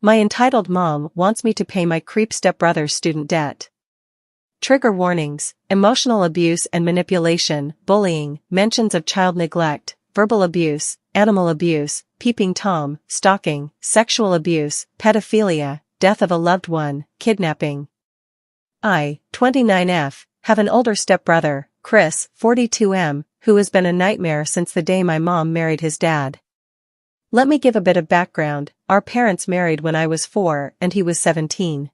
My entitled mom wants me to pay my creep stepbrother's student debt. Trigger warnings: emotional abuse and manipulation, bullying, mentions of child neglect, verbal abuse, animal abuse, peeping Tom, stalking, sexual abuse, pedophilia, death of a loved one, kidnapping. I, 29F, have an older stepbrother, Chris, 42M, who has been a nightmare since the day my mom married his dad. Let me give a bit of background. Our parents married when I was 4 and he was 17.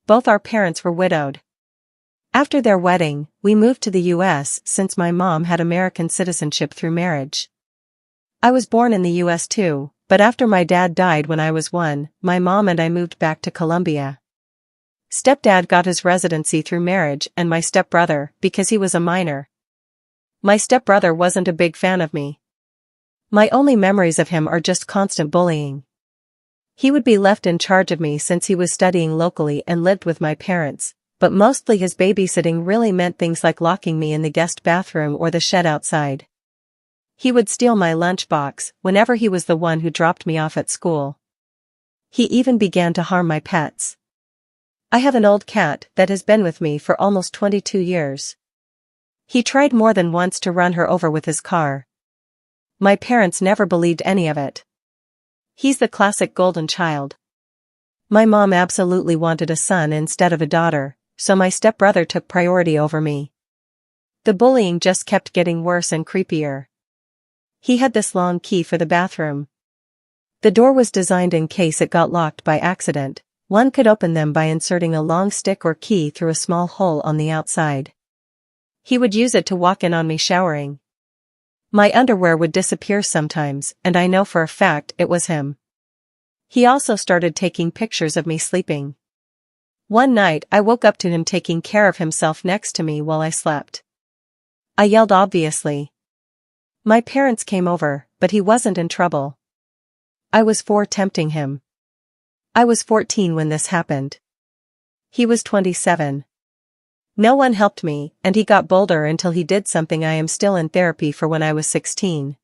Both our parents were widowed. After their wedding, we moved to the US since my mom had American citizenship through marriage. I was born in the US too, but after my dad died when I was 1, my mom and I moved back to Colombia. Stepdad got his residency through marriage and my stepbrother, because he was a minor. My stepbrother wasn't a big fan of me. My only memories of him are just constant bullying. He would be left in charge of me since he was studying locally and lived with my parents, but mostly his babysitting really meant things like locking me in the guest bathroom or the shed outside. He would steal my lunchbox whenever he was the one who dropped me off at school. He even began to harm my pets. I have an old cat that has been with me for almost 22 years. He tried more than once to run her over with his car. My parents never believed any of it. He's the classic golden child. My mom absolutely wanted a son instead of a daughter, so my stepbrother took priority over me. The bullying just kept getting worse and creepier. He had this long key for the bathroom. The door was designed in case it got locked by accident. One could open them by inserting a long stick or key through a small hole on the outside. He would use it to walk in on me showering. My underwear would disappear sometimes, and I know for a fact it was him. He also started taking pictures of me sleeping. One night I woke up to him taking care of himself next to me while I slept. I yelled obviously. My parents came over, but he wasn't in trouble. I was 4 tempting him. I was 14 when this happened. He was 27. No one helped me, and he got bolder until he did something I am still in therapy for when I was 16.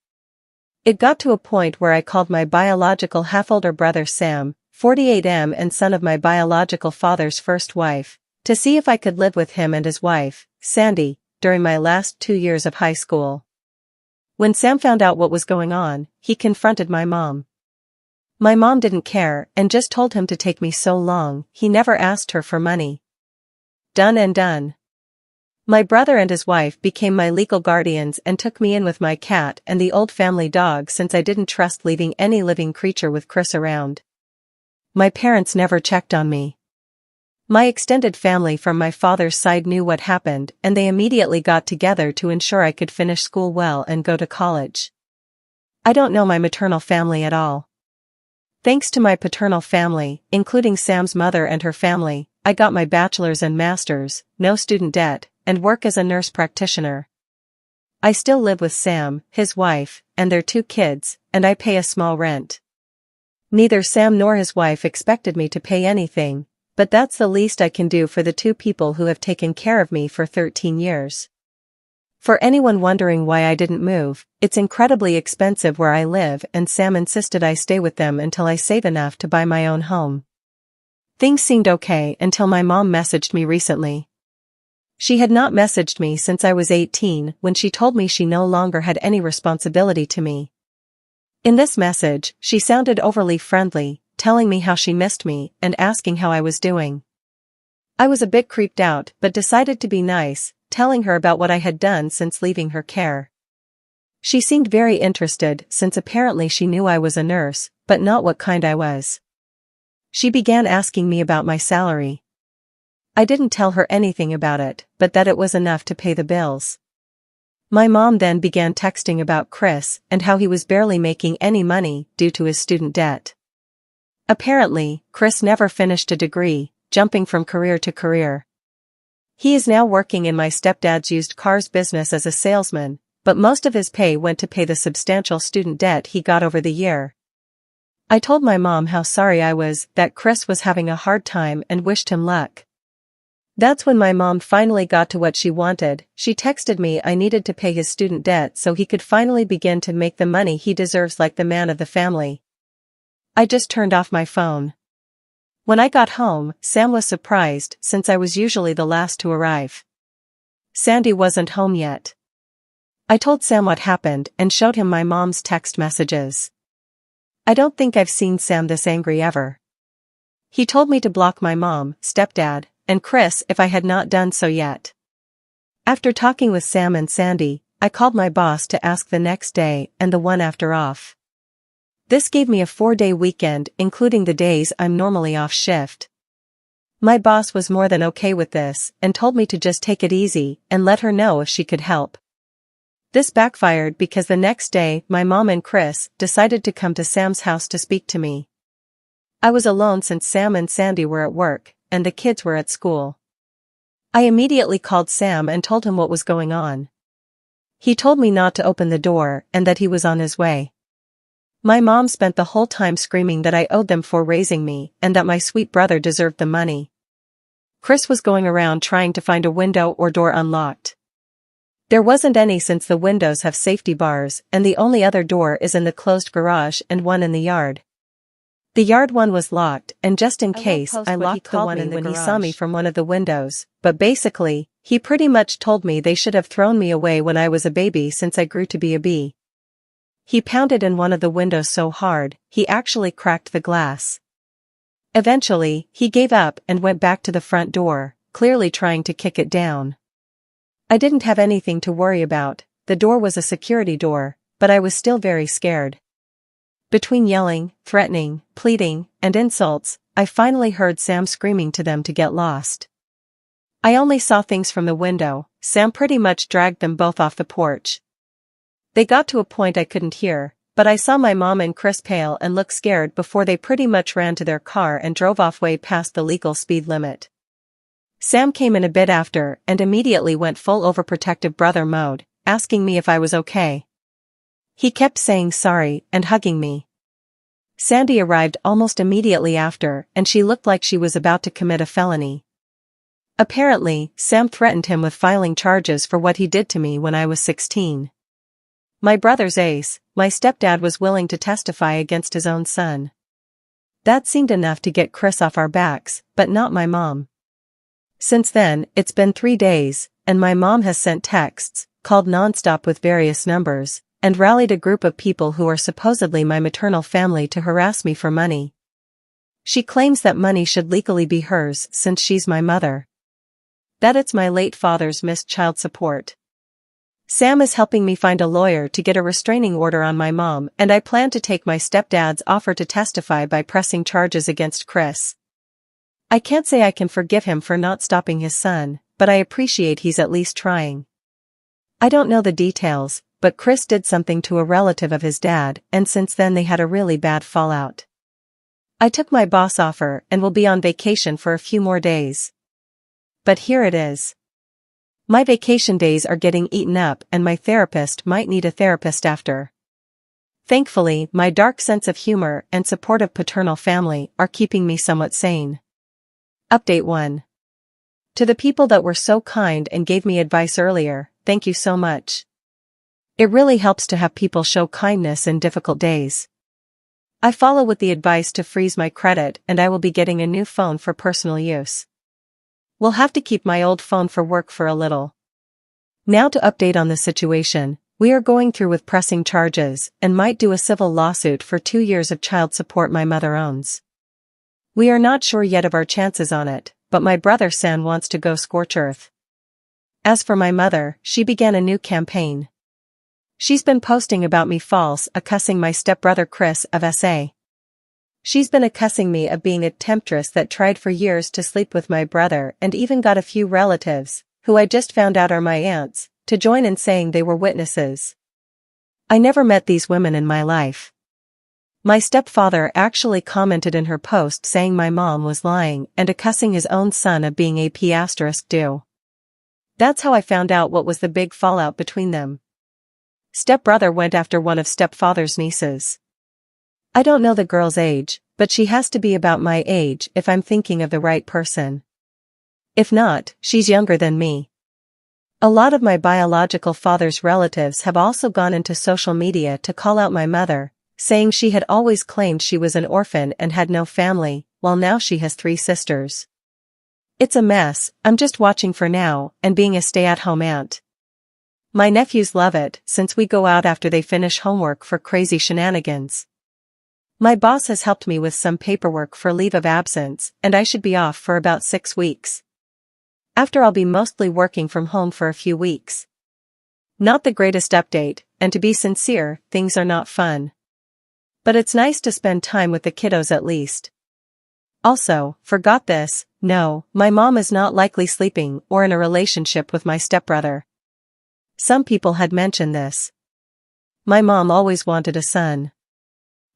It got to a point where I called my biological half-older brother Sam, 48M and son of my biological father's first wife, to see if I could live with him and his wife, Sandy, during my last 2 years of high school. When Sam found out what was going on, he confronted my mom. My mom didn't care and just told him to take me so long, he never asked her for money. Done and done. My brother and his wife became my legal guardians and took me in with my cat and the old family dog since I didn't trust leaving any living creature with Chris around. My parents never checked on me. My extended family from my father's side knew what happened and they immediately got together to ensure I could finish school well and go to college. I don't know my maternal family at all. Thanks to my paternal family, including Sam's mother and her family, I got my bachelor's and master's, no student debt, and work as a nurse practitioner. I still live with Sam, his wife, and their 2 kids, and I pay a small rent. Neither Sam nor his wife expected me to pay anything, but that's the least I can do for the 2 people who have taken care of me for 13 years. For anyone wondering why I didn't move, it's incredibly expensive where I live and Sam insisted I stay with them until I save enough to buy my own home. Things seemed okay until my mom messaged me recently. She had not messaged me since I was 18 when she told me she no longer had any responsibility to me. In this message, she sounded overly friendly, telling me how she missed me and asking how I was doing. I was a bit creeped out but decided to be nice, telling her about what I had done since leaving her care. She seemed very interested since apparently she knew I was a nurse, but not what kind I was. She began asking me about my salary. I didn't tell her anything about it, but that it was enough to pay the bills. My mom then began texting about Chris and how he was barely making any money due to his student debt. Apparently, Chris never finished a degree, jumping from career to career. He is now working in my stepdad's used cars business as a salesman, but most of his pay went to pay the substantial student debt he got over the year. I told my mom how sorry I was that Chris was having a hard time and wished him luck. That's when my mom finally got to what she wanted. She texted me I needed to pay his student debt so he could finally begin to make the money he deserves like the man of the family. I just turned off my phone. When I got home, Sam was surprised since I was usually the last to arrive. Sandy wasn't home yet. I told Sam what happened and showed him my mom's text messages. I don't think I've seen Sam this angry ever. He told me to block my mom, stepdad, and Chris if I had not done so yet. After talking with Sam and Sandy, I called my boss to ask the next day and the one after off. This gave me a 4-day weekend including the days I'm normally off shift. My boss was more than okay with this and told me to just take it easy and let her know if she could help. This backfired because the next day my mom and Chris decided to come to Sam's house to speak to me. I was alone since Sam and Sandy were at work and the kids were at school. I immediately called Sam and told him what was going on. He told me not to open the door and that he was on his way. My mom spent the whole time screaming that I owed them for raising me and that my sweet brother deserved the money. Chris was going around trying to find a window or door unlocked. There wasn't any since the windows have safety bars and the only other door is in the closed garage and one in the yard. The yard one was locked and just in case I locked the one in the garage when he saw me from one of the windows, but basically, he pretty much told me they should have thrown me away when I was a baby since I grew to be a bee. He pounded in one of the windows so hard, he actually cracked the glass. Eventually, he gave up and went back to the front door, clearly trying to kick it down. I didn't have anything to worry about, the door was a security door, but I was still very scared. Between yelling, threatening, pleading, and insults, I finally heard Sam screaming to them to get lost. I only saw things from the window. Sam pretty much dragged them both off the porch. They got to a point I couldn't hear, but I saw my mom and Chris pale and look scared before they pretty much ran to their car and drove off way past the legal speed limit. Sam came in a bit after and immediately went full overprotective brother mode, asking me if I was okay. He kept saying sorry and hugging me. Sandy arrived almost immediately after and she looked like she was about to commit a felony. Apparently, Sam threatened him with filing charges for what he did to me when I was 16. My brother's ace, my stepdad was willing to testify against his own son. That seemed enough to get Chris off our backs, but not my mom. Since then, it's been 3 days, and my mom has sent texts, called nonstop with various numbers, and rallied a group of people who are supposedly my maternal family to harass me for money. She claims that money should legally be hers since she's my mother. That it's my late father's missed child support. Sam is helping me find a lawyer to get a restraining order on my mom and I plan to take my stepdad's offer to testify by pressing charges against Chris. I can't say I can forgive him for not stopping his son, but I appreciate he's at least trying. I don't know the details, but Chris did something to a relative of his dad and since then they had a really bad fallout. I took my boss offer and will be on vacation for a few more days. But here it is. My vacation days are getting eaten up and my therapist might need a therapist after. Thankfully, my dark sense of humor and supportive paternal family are keeping me somewhat sane. Update 1. To the people that were so kind and gave me advice earlier, thank you so much. It really helps to have people show kindness in difficult days. I follow with the advice to freeze my credit and I will be getting a new phone for personal use. We'll have to keep my old phone for work for a little. Now to update on the situation, we are going through with pressing charges and might do a civil lawsuit for 2 years of child support my mother owns. We are not sure yet of our chances on it, but my brother San wants to go scorch earth. As for my mother, she began a new campaign. She's been posting about me false accusing my stepbrother Chris of SA. She's been accusing me of being a temptress that tried for years to sleep with my brother and even got a few relatives, who I just found out are my aunts, to join in saying they were witnesses. I never met these women in my life. My stepfather actually commented in her post saying my mom was lying and accusing his own son of being AP***. That's how I found out what was the big fallout between them. Stepbrother went after one of stepfather's nieces. I don't know the girl's age, but she has to be about my age if I'm thinking of the right person. If not, she's younger than me. A lot of my biological father's relatives have also gone into social media to call out my mother, saying she had always claimed she was an orphan and had no family, while now she has 3 sisters. It's a mess. I'm just watching for now and being a stay-at-home aunt. My nephews love it since we go out after they finish homework for crazy shenanigans. My boss has helped me with some paperwork for leave of absence, and I should be off for about 6 weeks. After I'll be mostly working from home for a few weeks. Not the greatest update, and to be sincere, things are not fun. But it's nice to spend time with the kiddos at least. Also, forgot this, no, my mom is not likely sleeping or in a relationship with my stepbrother. Some people had mentioned this. My mom always wanted a son.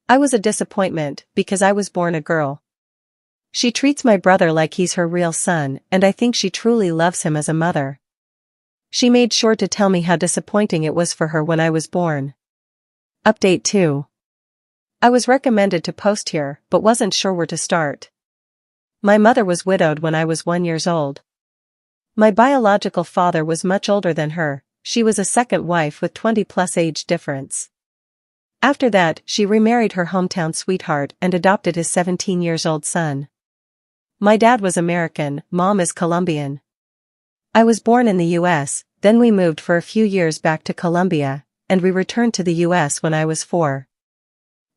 I was a disappointment because I was born a girl. She treats my brother like he's her real son, and I think she truly loves him as a mother. She made sure to tell me how disappointing it was for her when I was born. Update 2. I was recommended to post here, but wasn't sure where to start. My mother was widowed when I was 1 year old. My biological father was much older than her. She was a second wife with 20+ age difference. After that, she remarried her hometown sweetheart and adopted his 17-year-old son. My dad was American, mom is Colombian. I was born in the US, then we moved for a few years back to Colombia, and we returned to the US when I was 4.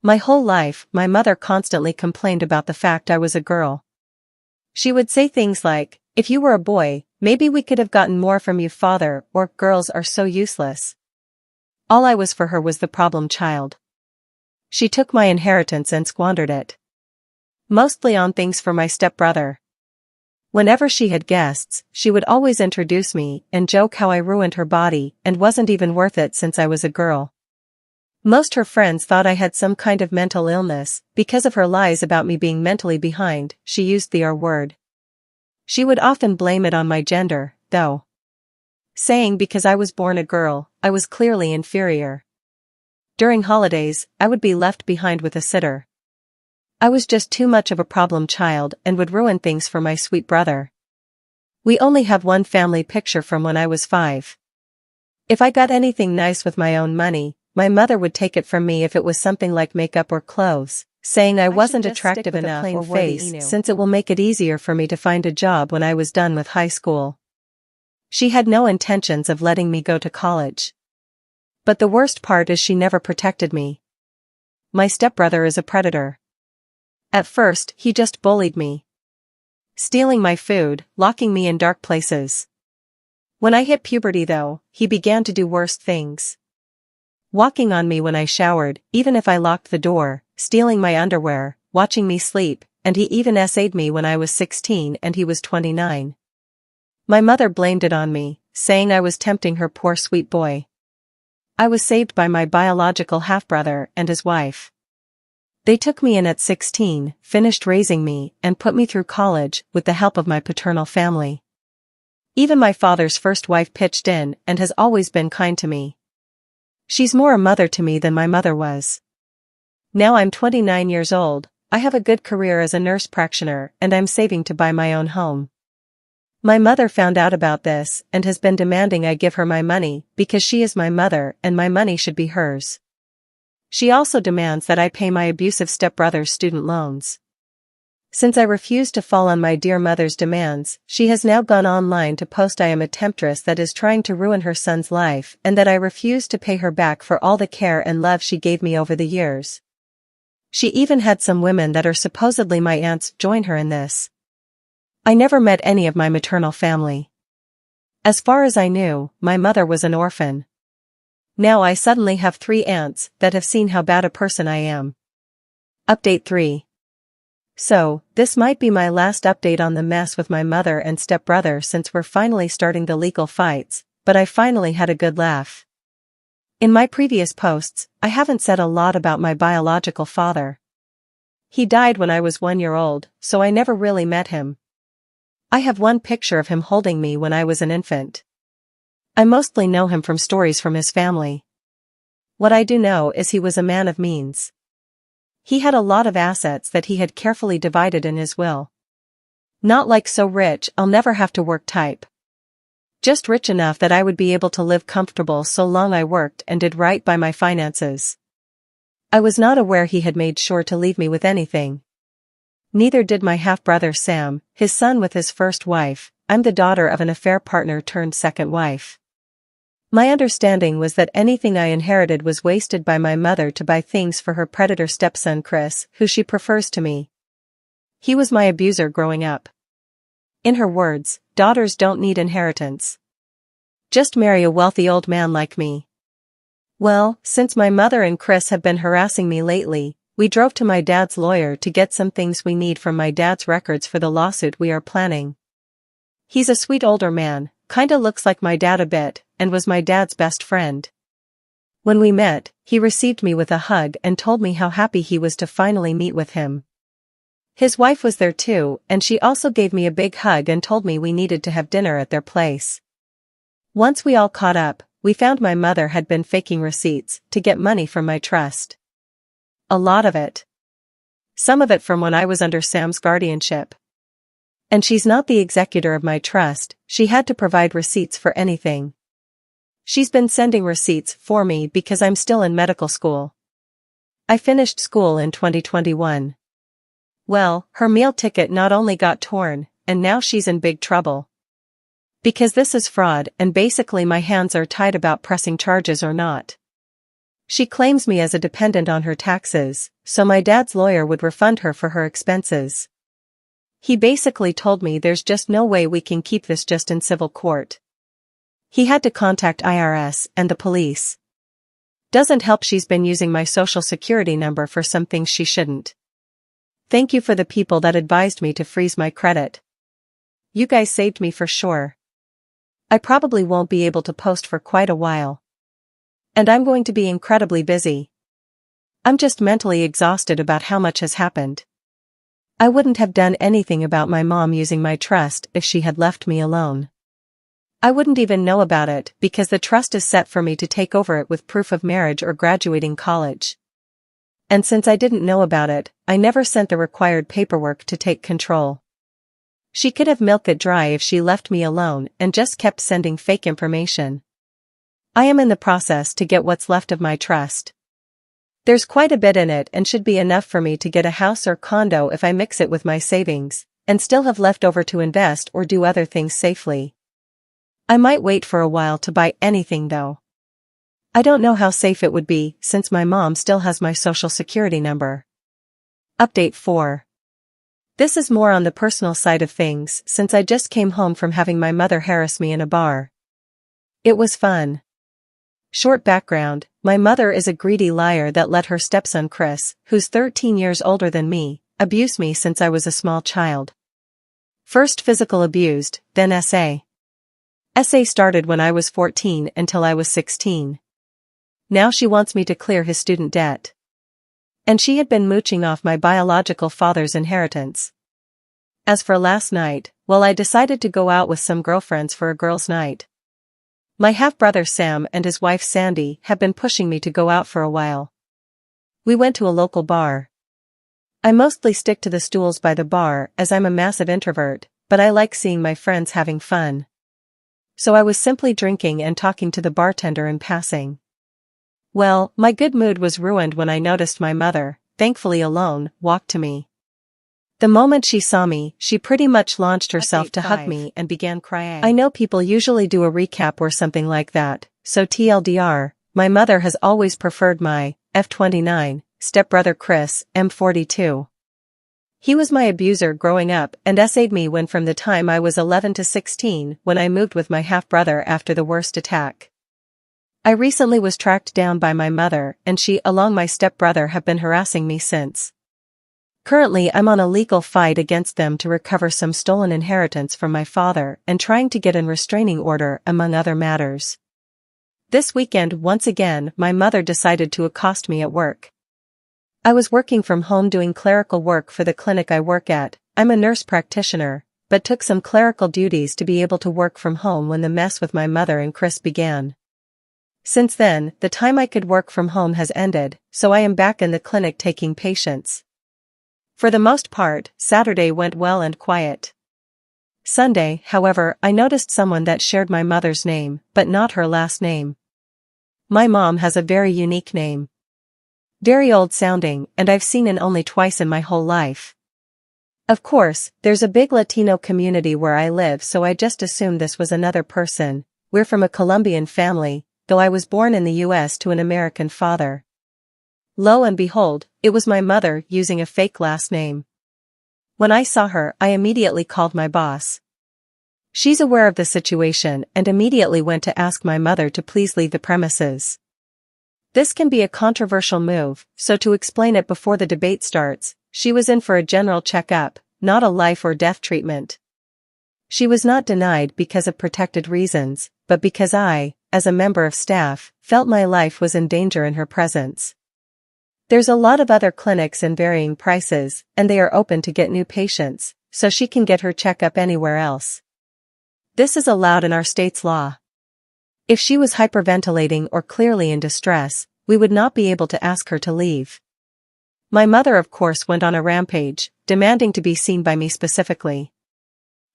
My whole life, my mother constantly complained about the fact I was a girl. She would say things like, "If you were a boy, maybe we could have gotten more from you, father," or "Girls are so useless." All I was for her was the problem child. She took my inheritance and squandered it. Mostly on things for my stepbrother. Whenever she had guests, she would always introduce me and joke how I ruined her body and wasn't even worth it since I was a girl. Most her friends thought I had some kind of mental illness because of her lies about me being mentally behind. She used the R word. She would often blame it on my gender, though, saying because I was born a girl, I was clearly inferior. During holidays, I would be left behind with a sitter. I was just too much of a problem child and would ruin things for my sweet brother. We only have one family picture from when I was 5. If I got anything nice with my own money, my mother would take it from me if it was something like makeup or clothes, saying I wasn't attractive enough or face since it will make it easier for me to find a job when I was done with high school. She had no intentions of letting me go to college. But the worst part is she never protected me. My stepbrother is a predator. At first, he just bullied me, stealing my food, locking me in dark places. When I hit puberty though, he began to do worse things. Walking on me when I showered, even if I locked the door, stealing my underwear, watching me sleep, and he even essayed me when I was 16 and he was 29. My mother blamed it on me, saying I was tempting her poor sweet boy. I was saved by my biological half-brother and his wife. They took me in at 16, finished raising me, and put me through college with the help of my paternal family. Even my father's first wife pitched in and has always been kind to me. She's more a mother to me than my mother was. Now I'm 29 years old, I have a good career as a nurse practitioner and I'm saving to buy my own home. My mother found out about this and has been demanding I give her my money because she is my mother and my money should be hers. She also demands that I pay my abusive stepbrother's student loans. Since I refused to fall on my dear mother's demands, she has now gone online to post I am a temptress that is trying to ruin her son's life and that I refuse to pay her back for all the care and love she gave me over the years. She even had some women that are supposedly my aunts join her in this. I never met any of my maternal family. As far as I knew, my mother was an orphan. Now I suddenly have 3 aunts that have seen how bad a person I am. Update 3. So, this might be my last update on the mess with my mother and stepbrother since we're finally starting the legal fights, but I finally had a good laugh. In my previous posts, I haven't said a lot about my biological father. He died when I was 1 year old, so I never really met him. I have one picture of him holding me when I was an infant. I mostly know him from stories from his family. What I do know is he was a man of means. He had a lot of assets that he had carefully divided in his will. Not like so rich I'll never have to work type. Just rich enough that I would be able to live comfortable so long I worked and did right by my finances. I was not aware he had made sure to leave me with anything. Neither did my half-brother Sam, his son with his first wife. I'm the daughter of an affair partner turned second wife. My understanding was that anything I inherited was wasted by my mother to buy things for her predator stepson Chris, who she prefers to me. He was my abuser growing up. In her words, daughters don't need inheritance. Just marry a wealthy old man like me. Well, since my mother and Chris have been harassing me lately, we drove to my dad's lawyer to get some things we need from my dad's records for the lawsuit we are planning. He's a sweet older man, kinda looks like my dad a bit, and was my dad's best friend. When we met, he received me with a hug and told me how happy he was to finally meet with him. His wife was there too, and she also gave me a big hug and told me we needed to have dinner at their place. Once we all caught up, we found my mother had been faking receipts to get money from my trust. A lot of it. Some of it from when I was under Sam's guardianship. And she's not the executor of my trust, she had to provide receipts for anything. She's been sending receipts for me because I'm still in medical school. I finished school in 2021. Well, her meal ticket not only got torn, and now she's in big trouble. Because this is fraud and basically my hands are tied about pressing charges or not. She claims me as a dependent on her taxes, so my dad's lawyer would refund her for her expenses. He basically told me there's just no way we can keep this just in civil court. He had to contact IRS and the police. Doesn't help she's been using my social security number for some things she shouldn't. Thank you for the people that advised me to freeze my credit. You guys saved me for sure. I probably won't be able to post for quite a while. And I'm going to be incredibly busy. I'm just mentally exhausted about how much has happened. I wouldn't have done anything about my mom using my trust if she had left me alone. I wouldn't even know about it because the trust is set for me to take over it with proof of marriage or graduating college. And since I didn't know about it, I never sent the required paperwork to take control. She could have milked it dry if she left me alone and just kept sending fake information. I am in the process to get what's left of my trust. There's quite a bit in it and should be enough for me to get a house or condo if I mix it with my savings, and still have left over to invest or do other things safely. I might wait for a while to buy anything though. I don't know how safe it would be since my mom still has my social security number. Update 4. This is more on the personal side of things since I just came home from having my mother harass me in a bar. It was fun. Short background, my mother is a greedy liar that let her stepson Chris, who's 13 years older than me, abuse me since I was a small child. First physical abused, then SA. SA started when I was 14 until I was 16. Now she wants me to clear his student debt. And she had been mooching off my biological father's inheritance. As for last night, well, I decided to go out with some girlfriends for a girls' night. My half-brother Sam and his wife Sandy have been pushing me to go out for a while. We went to a local bar. I mostly stick to the stools by the bar as I'm a massive introvert, but I like seeing my friends having fun. So I was simply drinking and talking to the bartender in passing. Well, my good mood was ruined when I noticed my mother, thankfully alone, walked to me. The moment she saw me, she pretty much launched herself to hug me and began crying. I know people usually do a recap or something like that, so TLDR, my mother has always preferred my F29 stepbrother Chris, M42. He was my abuser growing up and SA'd me when from the time I was 11 to 16 when I moved with my half-brother after the worst attack. I recently was tracked down by my mother and she along my stepbrother have been harassing me since. Currently I'm on a legal fight against them to recover some stolen inheritance from my father and trying to get a restraining order among other matters. This weekend once again my mother decided to accost me at work. I was working from home doing clerical work for the clinic I work at. I'm a nurse practitioner, but took some clerical duties to be able to work from home when the mess with my mother and Chris began. Since then, the time I could work from home has ended, so I am back in the clinic taking patients. For the most part, Saturday went well and quiet. Sunday, however, I noticed someone that shared my mother's name, but not her last name. My mom has a very unique name. Very old sounding, and I've seen it only twice in my whole life. Of course, there's a big Latino community where I live, so I just assumed this was another person. We're from a Colombian family, though I was born in the US to an American father. Lo and behold, it was my mother using a fake last name. When I saw her, I immediately called my boss. She's aware of the situation and immediately went to ask my mother to please leave the premises. This can be a controversial move, so to explain it before the debate starts, she was in for a general checkup, not a life or death treatment. She was not denied because of protected reasons, but because I, as a member of staff, felt my life was in danger in her presence. There's a lot of other clinics in varying prices, and they are open to get new patients, so she can get her checkup anywhere else. This is allowed in our state's law. If she was hyperventilating or clearly in distress, we would not be able to ask her to leave. My mother of course went on a rampage, demanding to be seen by me specifically.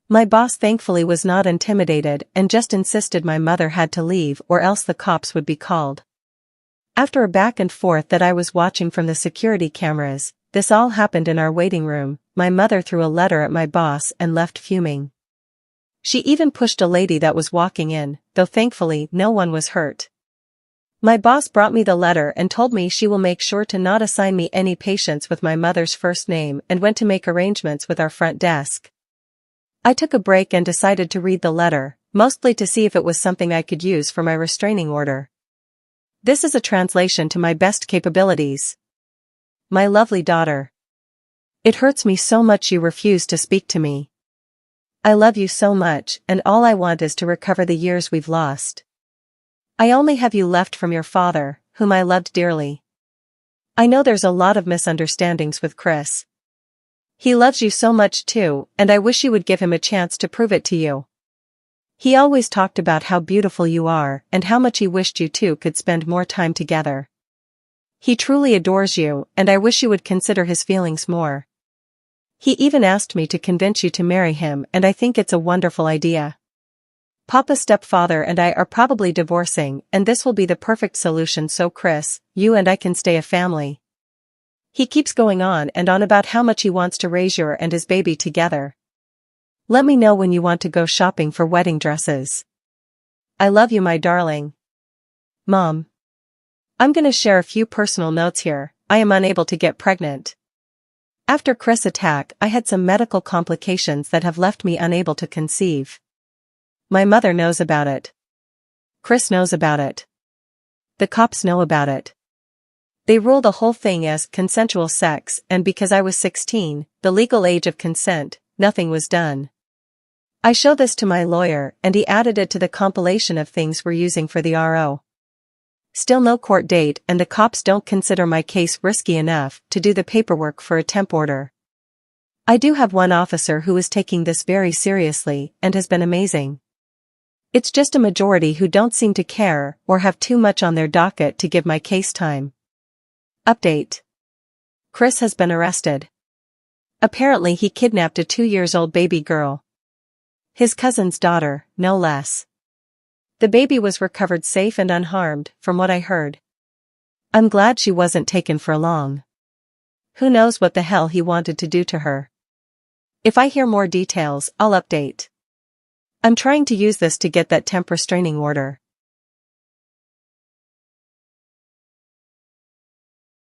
My boss thankfully was not intimidated and just insisted my mother had to leave or else the cops would be called. After a back and forth that I was watching from the security cameras, this all happened in our waiting room. My mother threw a letter at my boss and left fuming. She even pushed a lady that was walking in, though thankfully no one was hurt. My boss brought me the letter and told me she will make sure to not assign me any patients with my mother's first name and went to make arrangements with our front desk. I took a break and decided to read the letter, mostly to see if it was something I could use for my restraining order. This is a translation to my best capabilities. My lovely daughter. It hurts me so much you refuse to speak to me. I love you so much, and all I want is to recover the years we've lost. I only have you left from your father, whom I loved dearly. I know there's a lot of misunderstandings with Chris. He loves you so much too, and I wish you would give him a chance to prove it to you. He always talked about how beautiful you are and how much he wished you two could spend more time together. He truly adores you, and I wish you would consider his feelings more. He even asked me to convince you to marry him, and I think it's a wonderful idea. Papa's stepfather and I are probably divorcing, and this will be the perfect solution so Chris, you and I can stay a family. He keeps going on and on about how much he wants to raise your and his baby together. Let me know when you want to go shopping for wedding dresses. I love you, my darling. Mom. I'm gonna share a few personal notes here. I am unable to get pregnant. After Chris' attack, I had some medical complications that have left me unable to conceive. My mother knows about it. Chris knows about it. The cops know about it. They rule the whole thing as consensual sex, and because I was 16, the legal age of consent, nothing was done. I show this to my lawyer, and he added it to the compilation of things we're using for the RO. Still no court date, and the cops don't consider my case risky enough to do the paperwork for a temp order. I do have one officer who is taking this very seriously and has been amazing. It's just a majority who don't seem to care or have too much on their docket to give my case time. Update. Chris has been arrested. Apparently he kidnapped a 2-year-old baby girl. His cousin's daughter, no less. The baby was recovered safe and unharmed, from what I heard. I'm glad she wasn't taken for long. Who knows what the hell he wanted to do to her. If I hear more details, I'll update. I'm trying to use this to get that temp restraining order.